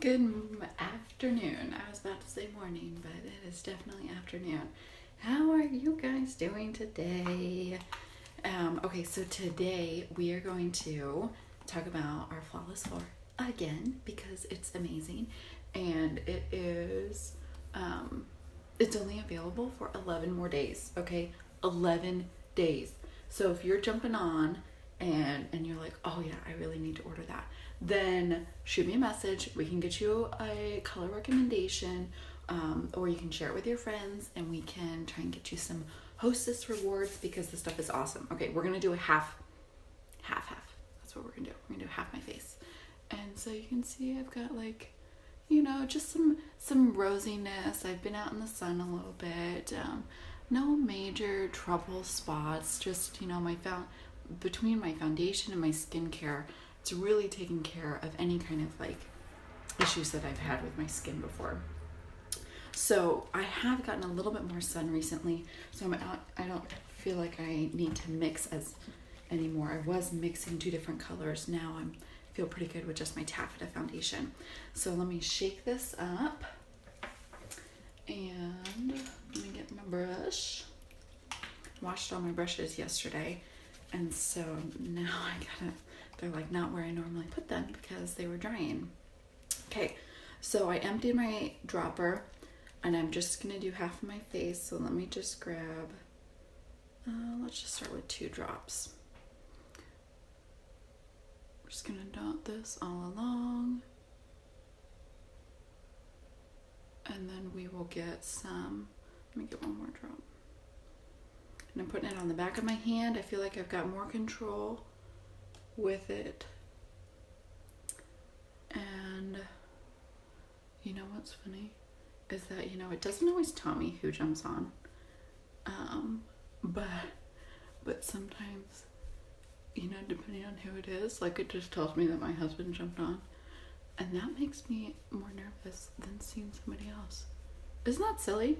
Afternoon. I was about to say morning, but it is definitely afternoon. How are you guys doing today? Okay, so today we are going to talk about our Flawless 4 again because it's amazing, and it's only available for 11 more days. Okay, 11 days. So if you're jumping on and you're like, oh yeah, I really need to order that, then shoot me a message. We can get you a color recommendation, or you can share it with your friends, and we can try and get you some hostess rewards because the stuff is awesome. Okay, we're gonna do a half. That's what we're gonna do. We're gonna do half my face, and so you can see I've got just some rosiness. I've been out in the sun a little bit. No major trouble spots. Just between my foundation and my skincare, it's really taking care of any kind of issues that I've had with my skin before. So I have gotten a little bit more sun recently, so I don't feel like I need to mix anymore. I was mixing two different colors. Now I feel pretty good with just my taffeta foundation. So let me shake this up, and let me get my brush. Washed all my brushes yesterday, and so now they're not where I normally put them because they were drying. Okay, so I emptied my dropper, and I'm just gonna do half of my face. So let me just grab, let's just start with 2 drops. I'm just gonna dot this all along, and then we will get some, let me get one more drop. And I'm putting it on the back of my hand. I feel like I've got more control with it. And you know what's funny is that it doesn't always tell me who jumps on, but sometimes depending on who it is, it just tells me that my husband jumped on, and that makes me more nervous than seeing somebody else. Isn't that silly?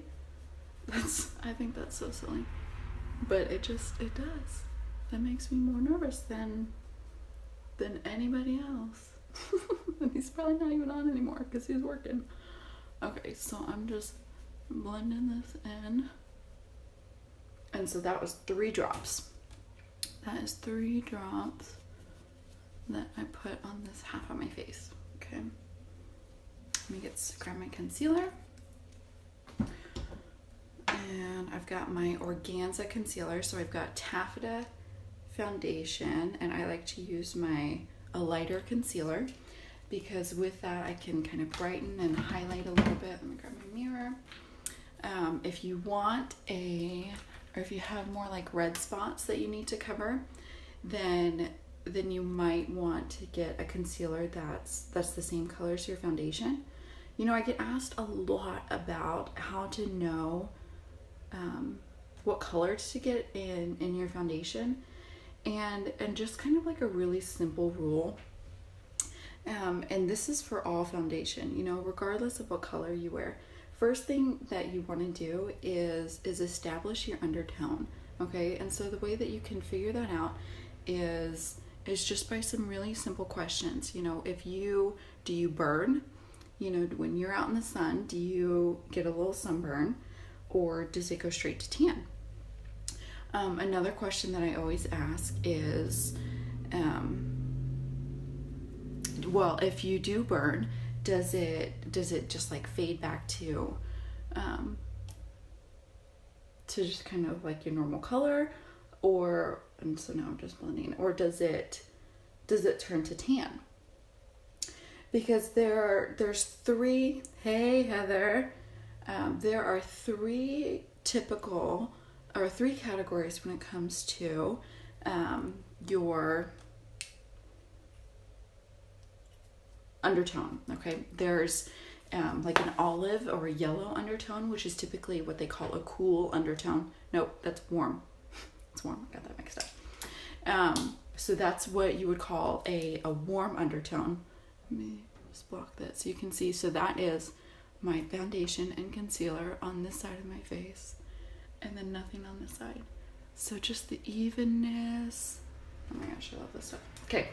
I think that's so silly, but it does. That makes me more nervous than anybody else. And he's probably not even on anymore because he's working. Okay, so I'm just blending this in. And so that was 3 drops. That is 3 drops that I put on this half of my face. Okay. Let me grab my concealer. And I've got my Organza concealer. So I've got taffeta foundation, and I like to use a lighter concealer because with that I can kind of brighten and highlight a little bit. Let me grab my mirror. If you want or if you have more red spots that you need to cover, then you might want to get a concealer that's the same color as your foundation. I get asked a lot about how to know what colors to get in your foundation, and just kind of a really simple rule, and this is for all foundation, regardless of what color you wear. First thing that you want to do is establish your undertone. Okay, and so the way that you can figure that out is just by some really simple questions. Do you burn? When you're out in the sun, do you get a little sunburn, or does it go straight to tan? Another question that I always ask is, well, if you do burn, does it just fade back to just kind of your normal color, and so now I'm just blending, or does it turn to tan? Because there's 3, hey Heather, there are 3 categories when it comes to your undertone. Okay, there's an olive or a yellow undertone, which is typically what they call a cool undertone. Nope, that's warm. It's warm. I got that mixed up. So that's what you would call a warm undertone. Let me just block that so you can see. So that is my foundation and concealer on this side of my face, and then nothing on this side. So just the evenness. Oh my gosh, I love this stuff. Okay.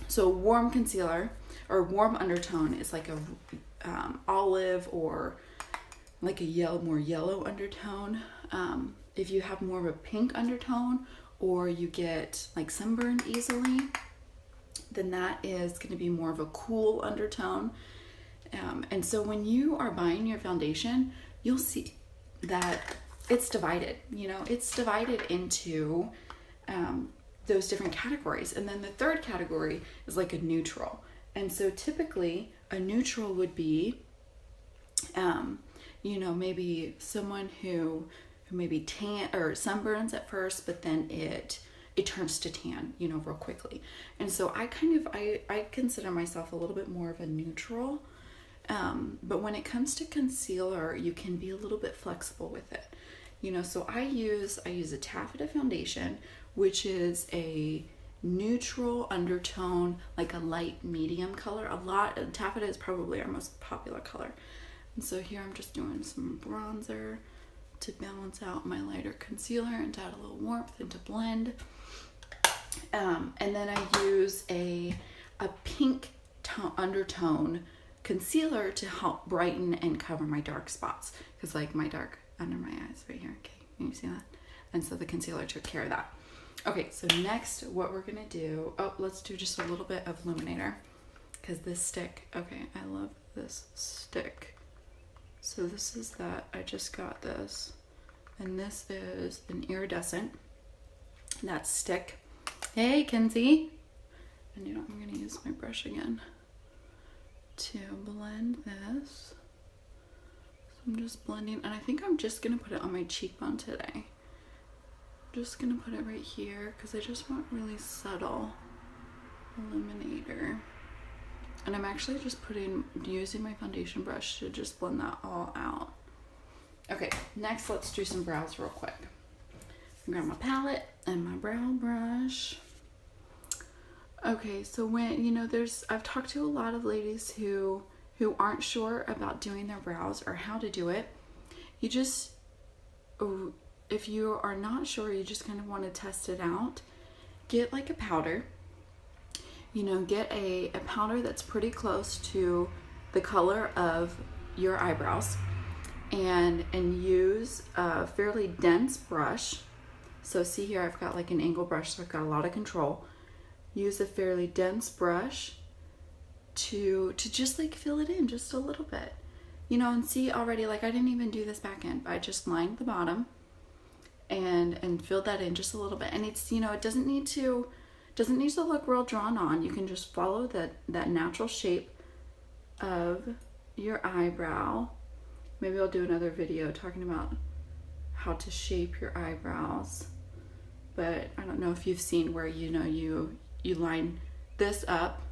So warm concealer or warm undertone is like a olive or like a more yellow undertone. If you have more of a pink undertone or you get like sunburned easily, then that is going to be more of a cool undertone. And so when you are buying your foundation, you'll see that it's divided. It's divided into those different categories. And then the third category is like a neutral. And so typically a neutral would be, maybe someone who maybe tan or sunburns at first, but then it turns to tan, real quickly. And so I consider myself a little bit more of a neutral. But when it comes to concealer, you can be a little bit flexible with it. So I use a taffeta foundation, which is a neutral undertone, like a light medium color. Taffeta is probably our most popular color. And so here I'm just doing some bronzer to balance out my lighter concealer and to add a little warmth and to blend. And then I use a pink undertone concealer to help brighten and cover my dark spots, because like my dark under my eyes right here. Okay, can you see that? And so the concealer took care of that. Okay, so next what we're gonna do, let's do just a little bit of illuminator, because this stick, okay, I love this stick. So this is that, I just got this, and this is an iridescent, that stick. Hey Kenzie! And I'm gonna use my brush again to blend this. So I'm just blending, and I think I'm just gonna put it on my cheekbone today. Just gonna put it right here because I just want really subtle illuminator. And I'm actually just using my foundation brush to just blend that all out. Okay, next let's do some brows real quick. Grab my palette and my brow brush. Okay, so when, I've talked to a lot of ladies who aren't sure about doing their brows or how to do it. If you are not sure, you just kind of want to test it out, get like a powder. Get a powder that's pretty close to the color of your eyebrows, and use a fairly dense brush. So see here, I've got like an angle brush, so I've got a lot of control. Use a fairly dense brush to just like fill it in just a little bit. And see already, like I didn't even do this back end, but I just lined the bottom and filled that in just a little bit. And it's, it doesn't need to look real drawn on. You can just follow that natural shape of your eyebrow. Maybe I'll do another video talking about how to shape your eyebrows. But I don't know if you've seen where, you line this up,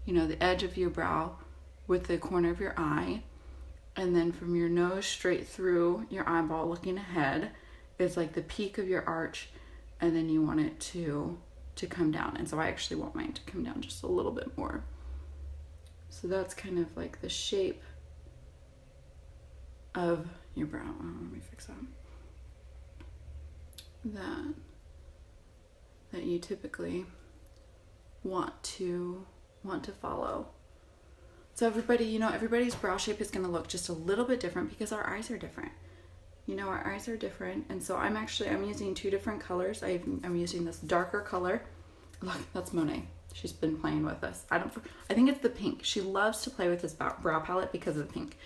the edge of your brow with the corner of your eye. And then from your nose straight through your eyeball looking ahead is like the peak of your arch. And then you want it to come down. And so I actually want mine to come down just a little bit more. So that's kind of like the shape of your brow. Let me fix that. That you typically want to follow. So everybody, everybody's brow shape is going to look just a little bit different because our eyes are different. Our eyes are different, and so I'm using two different colors. I'm using this darker color. Look, that's Monet. She's been playing with this. I think it's the pink. She loves to play with this brow palette because of the pink.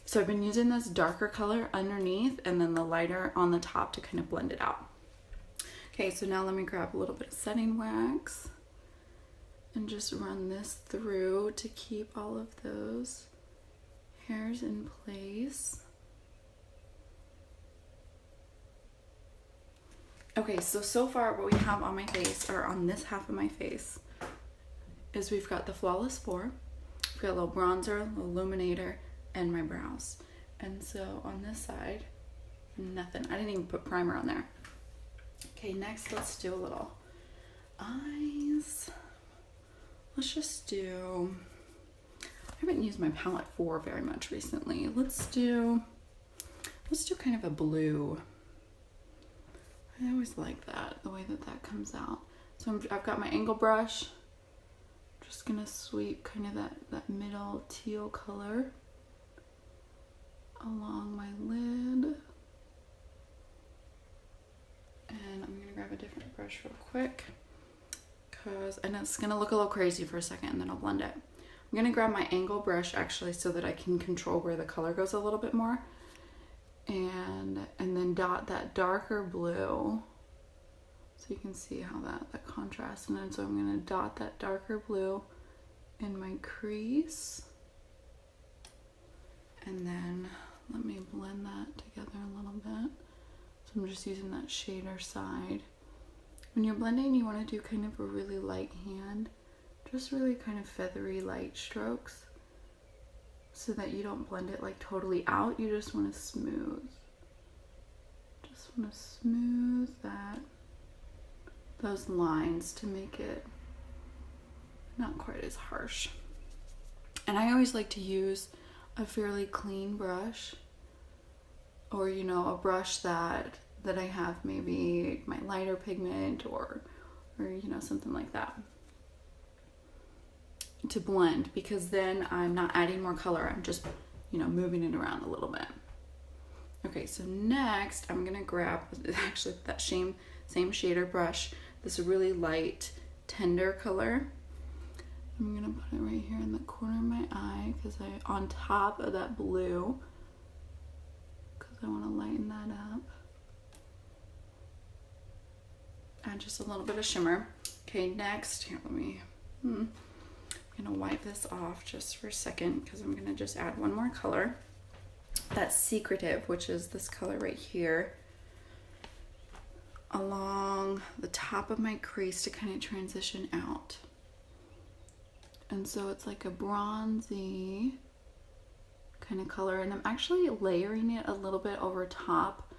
So I've been using this darker color underneath and then the lighter on the top to kind of blend it out. Okay, so now let me grab a little bit of setting wax and just run this through to keep all of those hairs in place. Okay, so far what we have on my face, or on this half of my face, is we've got the Flawless 4, we've got a little bronzer, a little illuminator, and my brows. And so on this side, nothing. I didn't even put primer on there. Okay, next let's do a little eyes. Let's just do, I haven't used my palette 4 very much recently. Let's do kind of a blue. I always like that, the way that comes out. So I've got my angle brush, Just gonna sweep kind of that middle teal color along my lid. And I'm gonna grab a different brush real quick, and it's gonna look a little crazy for a second and then I'll blend it. I'm gonna grab my angle brush actually so that I can control where the color goes a little bit more. And then dot that darker blue so you can see how that contrasts. And then so I'm gonna dot that darker blue in my crease. And then let me blend that together a little bit. So I'm just using that shader side. When you're blending, you want to do kind of a really light hand, just really kind of feathery light strokes so that you don't blend it like totally out. You just want to smooth. Just want to smooth those lines to make it not quite as harsh. And I always like to use a fairly clean brush, or you know, a brush that I have maybe my lighter pigment or you know, something like that to blend, because then I'm not adding more color, I'm just, you know, moving it around a little bit. Okay, so next I'm gonna grab actually that same shader brush, this really light tender color. I'm gonna put it right here in the corner of my eye because on top of that blue, because I want to lighten that up. Add just a little bit of shimmer. Okay, next, here, I'm gonna wipe this off just for a second because I'm gonna just add one more color. That's Secretive, which is this color right here, along the top of my crease to kind of transition out. And so it's like a bronzy kind of color, and I'm actually layering it a little bit over top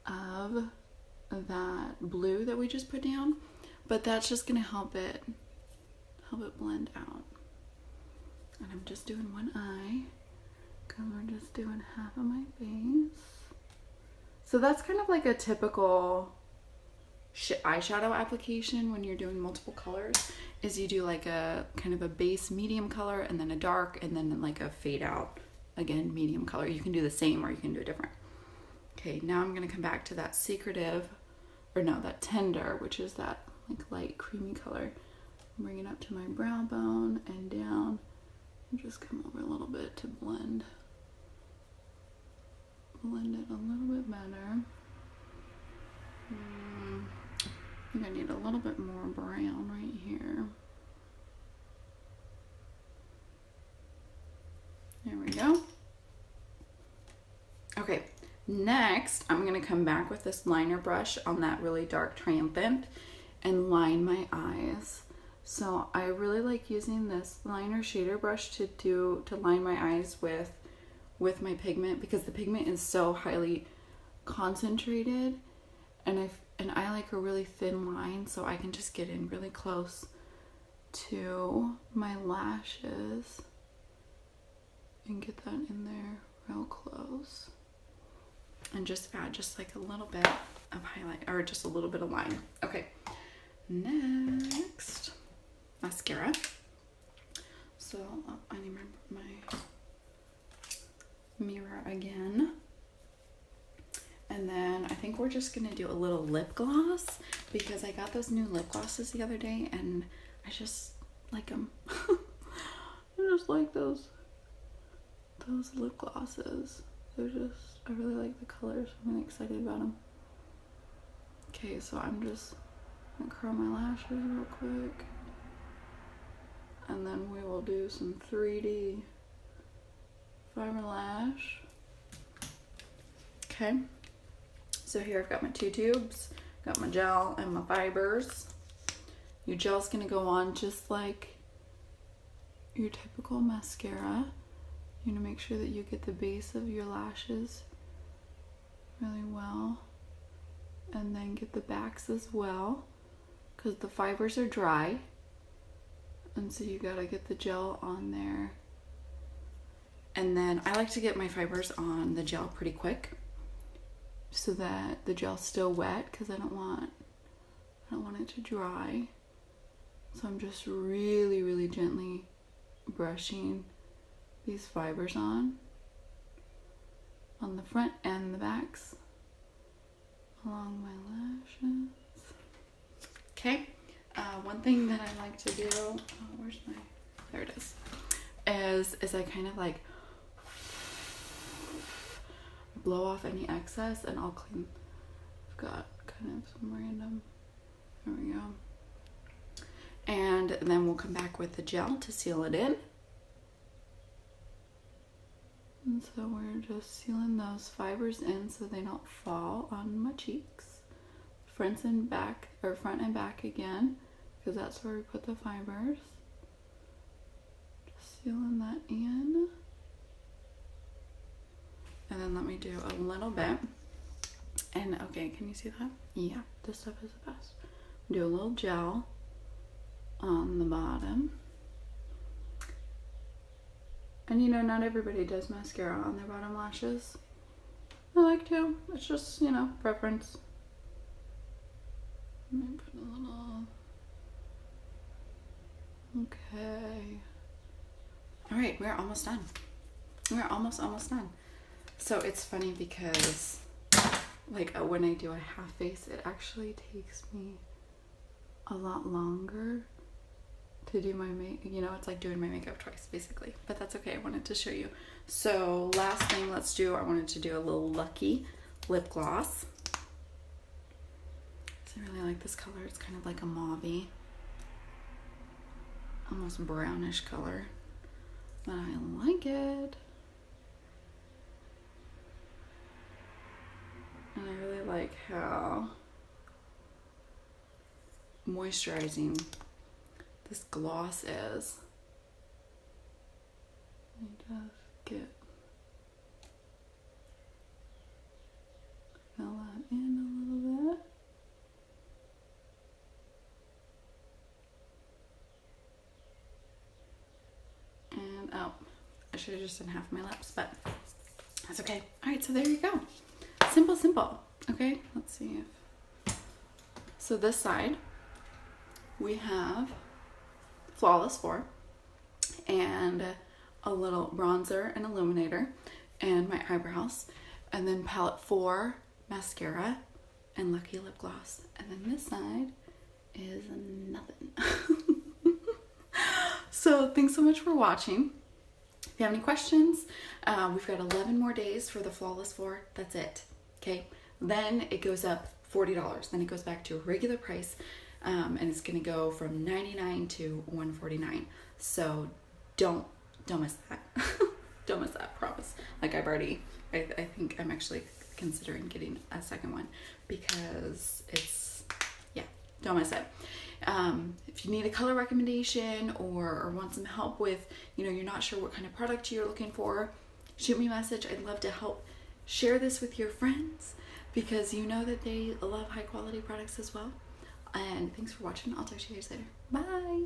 of that blue that we just put down, but that's just gonna help it blend out. And I'm just doing one eye because we're just doing half of my base. So that's kind of like a typical eyeshadow application when you're doing multiple colors, is you do like a kind of a base medium color and then a dark and then like a fade out, again, medium color. You can do the same or you can do it different. Okay, now I'm gonna come back to that Secretive, or no, that Tender, which is that like light creamy color. Bring it up to my brow bone and down and just come over a little bit to blend it a little bit better. I think I need a little bit more brown right here. There we go. Okay, next I'm gonna come back with this liner brush on that really dark Triumphant and line my eyes. So I really like using this liner shader brush to line my eyes with my pigment, because the pigment is so highly concentrated, and I like a really thin line so I can just get in really close to my lashes and get that in there real close, and just add just like a little bit of highlight, or just a little bit of line. Okay, next, mascara. So I need my mirror again. And then I think we're just gonna do a little lip gloss, because I got those new lip glosses the other day and I just like them. I just like those lip glosses. I really like the colors. I'm really excited about them. Okay, so I'm just gonna curl my lashes real quick. And then we will do some 3D fiber lash. Okay. So here I've got my 2 tubes, got my gel and my fibers. Your gel's gonna go on just like your typical mascara. You're gonna make sure that you get the base of your lashes really well, and then get the backs as well, because the fibers are dry, and so you gotta get the gel on there. And then I like to get my fibers on the gel pretty quick, so that the gel's still wet, because I don't want it to dry. So I'm just really, really gently brushing these fibers on the front and the backs along my lashes. Okay, one thing that I like to do, there it is I kind of like blow off any excess, and I'll clean. I've got kind of some random, there we go. And then we'll come back with the gel to seal it in. And so we're just sealing those fibers in so they don't fall on my cheeks. Front and back again, because that's where we put the fibers. Just sealing that in. And then let me do a little bit. And okay, can you see that? Yeah, this stuff is the best. Do a little gel on the bottom. And you know, not everybody does mascara on their bottom lashes. I like to. It's just, you know, preference. Let me put a little. Okay. All right, we're almost done. We're almost done. So it's funny because, like, when I do a half face, it actually takes me a lot longer to do my you know, it's like doing my makeup twice basically, but that's okay. I wanted to show you. So last thing, I wanted to do a little Lucky lip gloss. So I really like this color. It's kind of like a mauve-y, almost brownish color, but I like it. And I really like how moisturizing this gloss is. Let me just fill that in a little bit. And oh, I should have just done half of my lips, but that's okay. All right, so there you go. Simple. Okay, let's see if. So this side, we have Flawless 4 and a little bronzer and illuminator and my eyebrows, and then Palette 4 mascara and Lucky lip gloss, and then this side is nothing. So thanks so much for watching. If you have any questions, we've got 11 more days for the Flawless 4. That's it. Okay, then it goes up $40. Then it goes back to a regular price. And it's gonna go from $99 to $149. So don't miss that. Don't miss that, promise. Like I think I'm actually considering getting a second one because it's, yeah, don't miss it. If you need a color recommendation or want some help with, you know, you're not sure what kind of product you're looking for, shoot me a message. I'd love to help share this with your friends because you know that they love high quality products as well. And thanks for watching. I'll talk to you guys later. Bye.